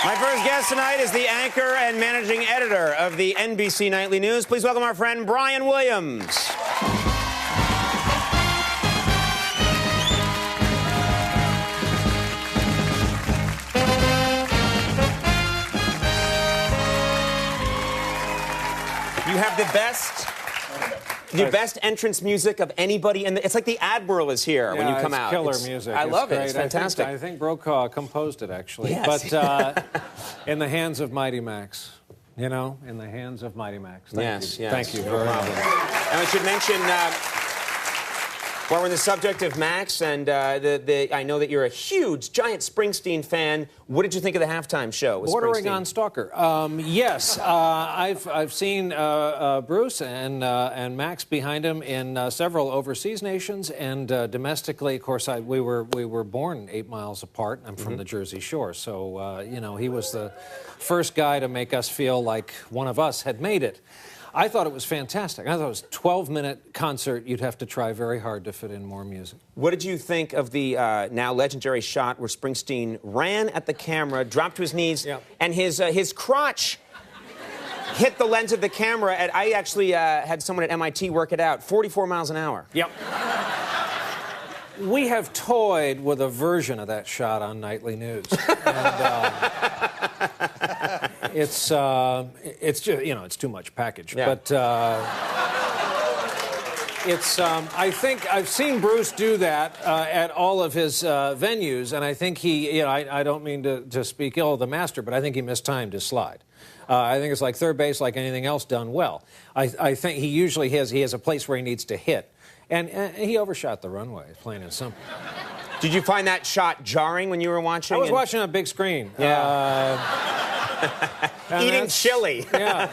My first guest tonight is the anchor and managing editor of the NBC Nightly News. Please welcome our friend Brian Williams. You have the best entrance music of anybody, and it's like the Admiral is here when you come out. Killer music. I love it. Great. It's fantastic. I think Brokaw composed it, actually. Yes. But in the hands of Mighty Max. You know, in the hands of Mighty Max. Yes. Thank you very much. And I should mention, while we're on the subject of Max, and I know that you're a huge, giant Springsteen fan. What did you think of the halftime show with Bordering Springsteen? on Stalker. Yes, I've seen Bruce and Max behind him in several overseas nations, and domestically, of course, we were born 8 miles apart. I'm from the Jersey Shore, so you know, he was the first guy to make us feel like one of us had made it. I thought it was fantastic. I thought it was a 12-minute concert. You'd have to try very hard to fit in more music. What did you think of the now legendary shot where Springsteen ran at the camera, dropped to his knees, and his crotch hit the lens of the camera? And I actually had someone at MIT work it out, 44 miles an hour. Yep. We have toyed with a version of that shot on Nightly News. And, it's just, you know, it's too much package. Yeah. But I think I've seen Bruce do that at all of his venues, and I think he, you know, I don't mean to speak ill of the master, but I think he mistimed his slide. I think it's like third base, like anything else done well. I think he usually has a place where he needs to hit. And he overshot the runway, plain and simple. Did you find that shot jarring when you were watching? I was watching on a big screen. Yeah. Eating chili. Yeah.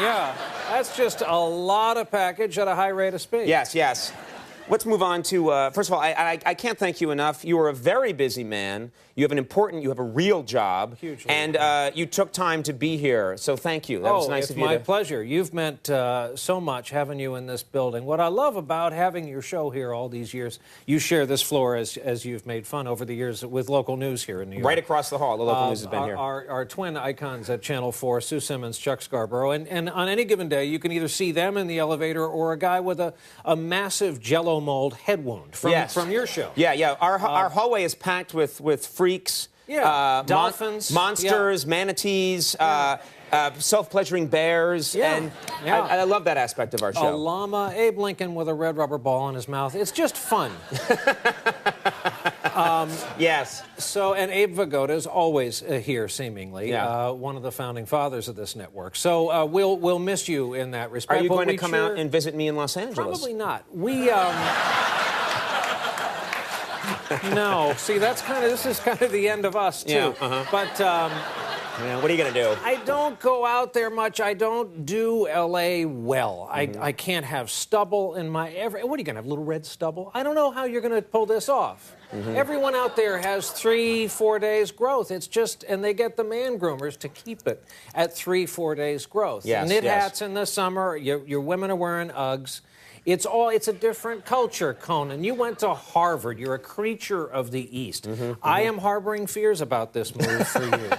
Yeah. That's just a lot of package at a high rate of speed. Yes, yes. Let's move on to, first of all, I can't thank you enough. You are a very busy man. You have a real job. Hugely. And you took time to be here, so thank you. That was nice of you. It's my pleasure. You've meant so much having you in this building. What I love about having your show here all these years, you share this floor as you've made fun over the years with local news here in New York. Right across the hall, the local news has been here. Our twin icons at Channel 4, Sue Simmons, Chuck Scarborough, and on any given day, you can either see them in the elevator or a guy with a massive Jell-O mold head wound from your show. Yeah, yeah. Our hallway is packed with freaks. Yeah, dolphins. Monsters, manatees, self-pleasuring bears. Yeah. And I love that aspect of our show. A llama, Abe Lincoln with a red rubber ball in his mouth. It's just fun. Yes. So, and Abe Vigoda is always here, seemingly, one of the founding fathers of this network. So we'll miss you in that respect. Are you going to come out and visit me in Los Angeles? Probably not. No. See, this is kind of the end of us, too. Yeah, But yeah, what are you going to do? I don't go out there much. I don't do L.A. well. I can't have stubble in my... What are you going to have, little red stubble? I don't know how you're going to pull this off. Everyone out there has 3-4 days growth. It's just... And they get the man groomers to keep it at 3-4 days growth. Yes, Knit hats in the summer. Your women are wearing Uggs. It's a different culture, Conan. You went to Harvard. You're a creature of the East. I am harboring fears about this move for you.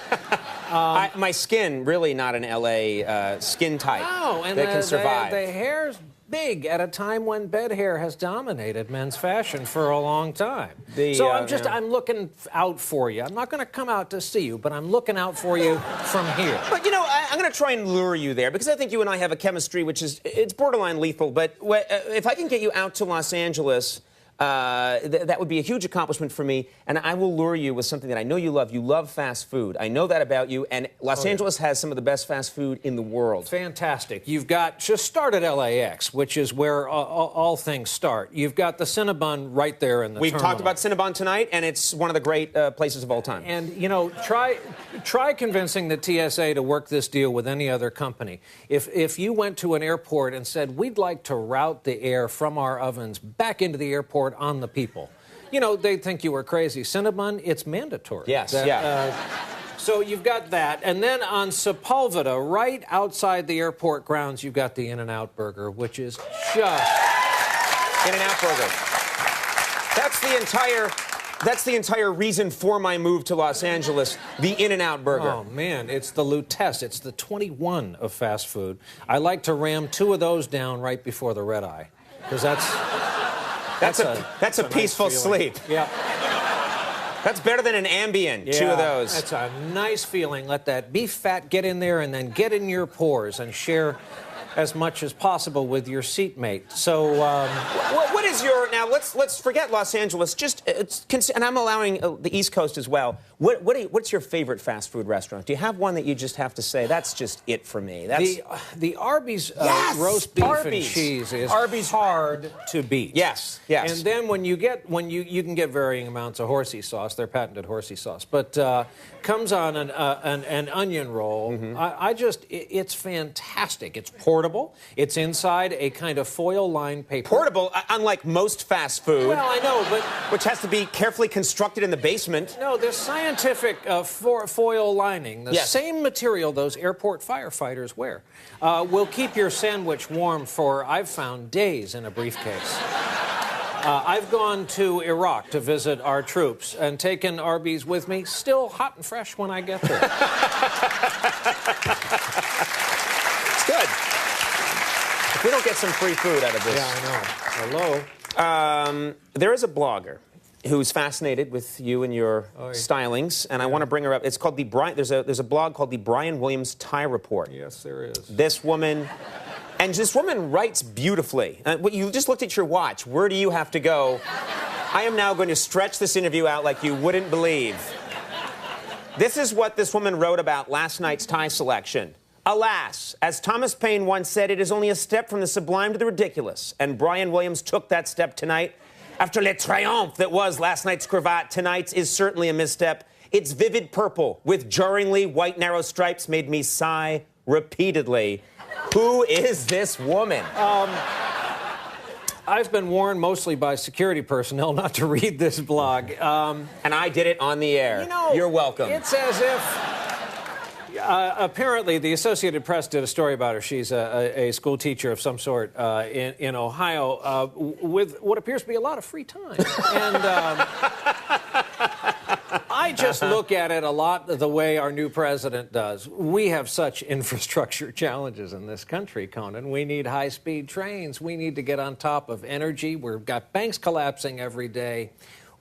My skin, really not an L.A. Skin type and that can survive. The hair's big at a time when bed hair has dominated men's fashion for a long time. I'm looking out for you. I'm not going to come out to see you, but I'm looking out for you from here. But, you know, I'm going to try and lure you there because I think you and I have a chemistry which it's borderline lethal. But if I can get you out to Los Angeles... that would be a huge accomplishment for me, and I will lure you with something that I know you love. You love fast food. I know that about you, and Los Angeles has some of the best fast food in the world. Fantastic. You've got, just start at LAX, which is where all things start. You've got the Cinnabon right there in the We've terminal. talked about Cinnabon tonight, and it's one of the great places of all time. And, you know, try convincing the TSA to work this deal with any other company. If you went to an airport and said, we'd like to route the air from our ovens back into the airport on the people, you know, they'd think you were crazy. Cinnabon, it's mandatory. Yes, So you've got that. And then on Sepulveda, right outside the airport grounds, you've got the In-N-Out Burger, which is just... In-N-Out Burger. That's the entire That's the entire reason for my move to Los Angeles, the In-N-Out burger. Oh, man, it's the Lutece. It's the 21 of fast food. I like to ram 2 of those down right before the red eye, because that's a peaceful nice feeling. sleep. Yeah. That's better than an Ambien, Yeah, 2 of those. That's a nice feeling. Let that beef fat get in there and then get in your pores and share as much as possible with your seatmate. So, what is your, now let's forget Los Angeles, and I'm allowing the East Coast as well. What's your favorite fast food restaurant? Do you have one that you just have to say, that's just it for me? That's... The Arby's Yes! roast beef Arby's. and cheese is Arby's. hard to beat. Yes, yes. And then when you can get varying amounts of horsey sauce, their patented horsey sauce, but comes on an onion roll. Mm-hmm. It's fantastic. It's portable. It's inside a kind of foil-lined paper. Portable, unlike most fast food. Well, I know, but... Which has to be carefully constructed in the basement. No, there's scientific foil lining. The Yes. same material those airport firefighters wear will keep your sandwich warm for, I've found, days in a briefcase. I've gone to Iraq to visit our troops and taken Arby's with me, still hot and fresh when I get there. It's good. If we don't get some free food out of this. Yeah, I know. Hello? There is a blogger who's fascinated with you and your stylings, and I want to bring her up. It's called there's a blog called the Brian Williams Tie Report. Yes, there is. This woman writes beautifully. You just looked at your watch. Where do you have to go? I am now going to stretch this interview out like you wouldn't believe. This is what this woman wrote about last night's tie selection. Alas, as Thomas Paine once said, it is only a step from the sublime to the ridiculous. And Brian Williams took that step tonight. After le triomphe that was last night's cravat, tonight's is certainly a misstep. Its vivid purple with jarringly white narrow stripes made me sigh repeatedly. Who is this woman? I've been warned mostly by security personnel not to read this blog. And I did it on the air. You're welcome. It's as if... apparently, the Associated Press did a story about her. She's a school teacher of some sort in Ohio with what appears to be a lot of free time. And I just look at it a lot the way our new president does. We have such infrastructure challenges in this country, Conan. We need high-speed trains. We need to get on top of energy. We've got banks collapsing every day.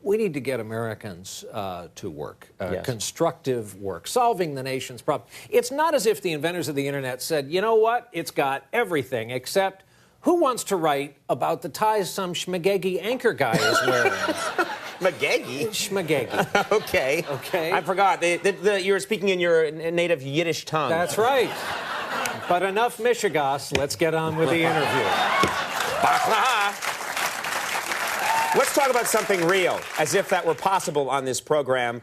We need to get Americans to work, constructive work, solving the nation's problems. It's not as if the inventors of the Internet said, you know what, it's got everything, except who wants to write about the ties some schmagegi anchor guy is wearing? Schmagegi? Schmagegi. Okay. Okay. I forgot. You were speaking in your native Yiddish tongue. That's right. But enough Mishigas. Let's get on with the interview. Let's talk about something real, as if that were possible on this program.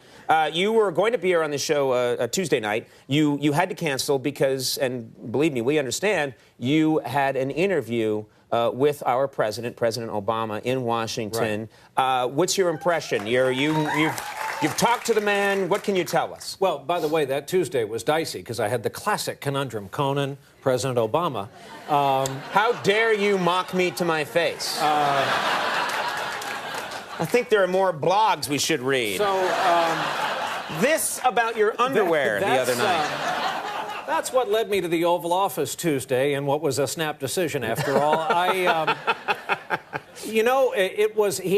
You were going to be here on the show Tuesday night. You had to cancel because, and believe me, we understand, you had an interview with our president, President Obama, in Washington. Right. What's your impression? You've talked to the man. What can you tell us? Well, by the way, that Tuesday was dicey because I had the classic conundrum, Conan, President Obama. How dare you mock me to my face? I think there are more blogs we should read. So, this about your underwear the other night. That's what led me to the Oval Office Tuesday, and what was a snap decision after all. He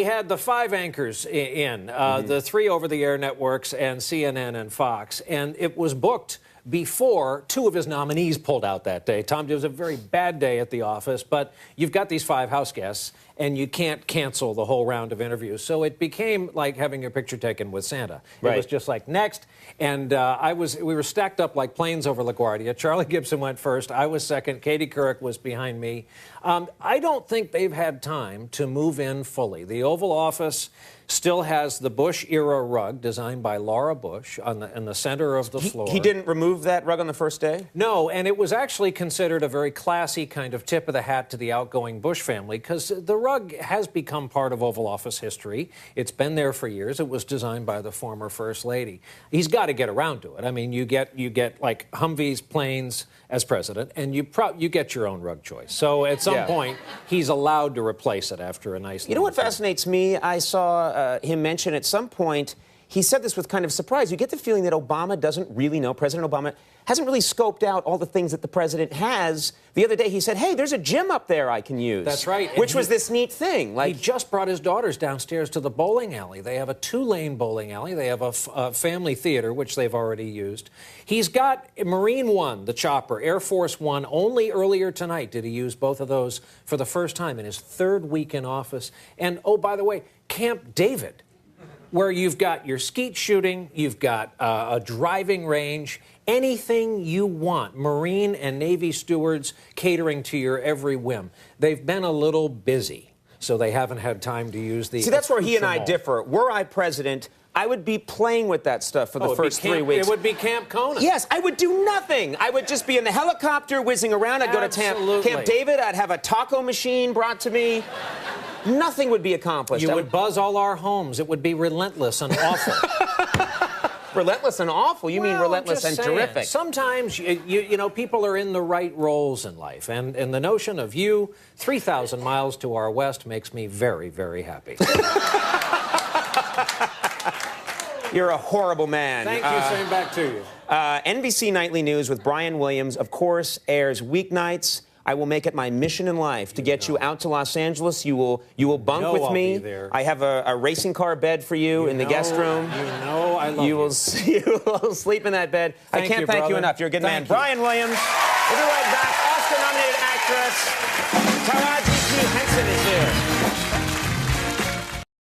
had the 5 anchors in, the 3 over-the-air networks and CNN and Fox, and it was booked before 2 of his nominees pulled out that day. Tom, it was a very bad day at the office, but you've got these 5 house guests, and you can't cancel the whole round of interviews. So it became like having your picture taken with Santa. Right. It was just like, next. And we were stacked up like planes over LaGuardia. Charlie Gibson went first. I was second. Katie Couric was behind me. I don't think they've had time to move in fully. The Oval Office still has the Bush-era rug designed by Laura Bush in the center of the floor. He didn't remove that rug on the first day? No, and it was actually considered a very classy kind of tip of the hat to the outgoing Bush family, because the rug has become part of Oval Office history. It's been there for years. It was designed by the former First Lady. He's got to get around to it. I mean, you get like Humvees, planes as president, and you get your own rug choice. So at some point, he's allowed to replace it after a nice. You know what fascinates me? I saw him mention at some point, he said this with kind of surprise. You get the feeling that Obama doesn't really know. President Obama hasn't really scoped out all the things that the president has. The other day he said, hey, there's a gym up there I can use. That's right. Which was this neat thing. He just brought his daughters downstairs to the bowling alley. They have a 2-lane bowling alley. They have a family theater, which they've already used. He's got Marine One, the chopper, Air Force One. Only earlier tonight did he use both of those for the first time in his 3rd week in office. And, oh, by the way, Camp David, where you've got your skeet shooting, you've got a driving range, anything you want. Marine and Navy stewards catering to your every whim. They've been a little busy, so they haven't had time to use the... See, that's where he and I differ. Were I president, I would be playing with that stuff for the first 3 weeks. It would be Camp Conan. Yes, I would do nothing. I would just be in the helicopter whizzing around. I'd go to Camp David. I'd have a taco machine brought to me. Nothing would be accomplished. You would buzz all our homes. It would be relentless and awful. Relentless and awful? You mean relentless and terrific? Sometimes, you know, people are in the right roles in life. And the notion of you 3,000 miles to our west makes me very, very happy. You're a horrible man. Thank you. Same back to you. NBC Nightly News with Brian Williams, of course, airs weeknights. I will make it my mission in life to get you out to Los Angeles. You will bunk with me. I'll be there. I have a racing car bed for you in the guest room. You know I love you. You will sleep in that bed. I can't thank you enough. You're a good man. Brian Williams. We'll be right back. Oscar-nominated actress Taraji P. Henson is here.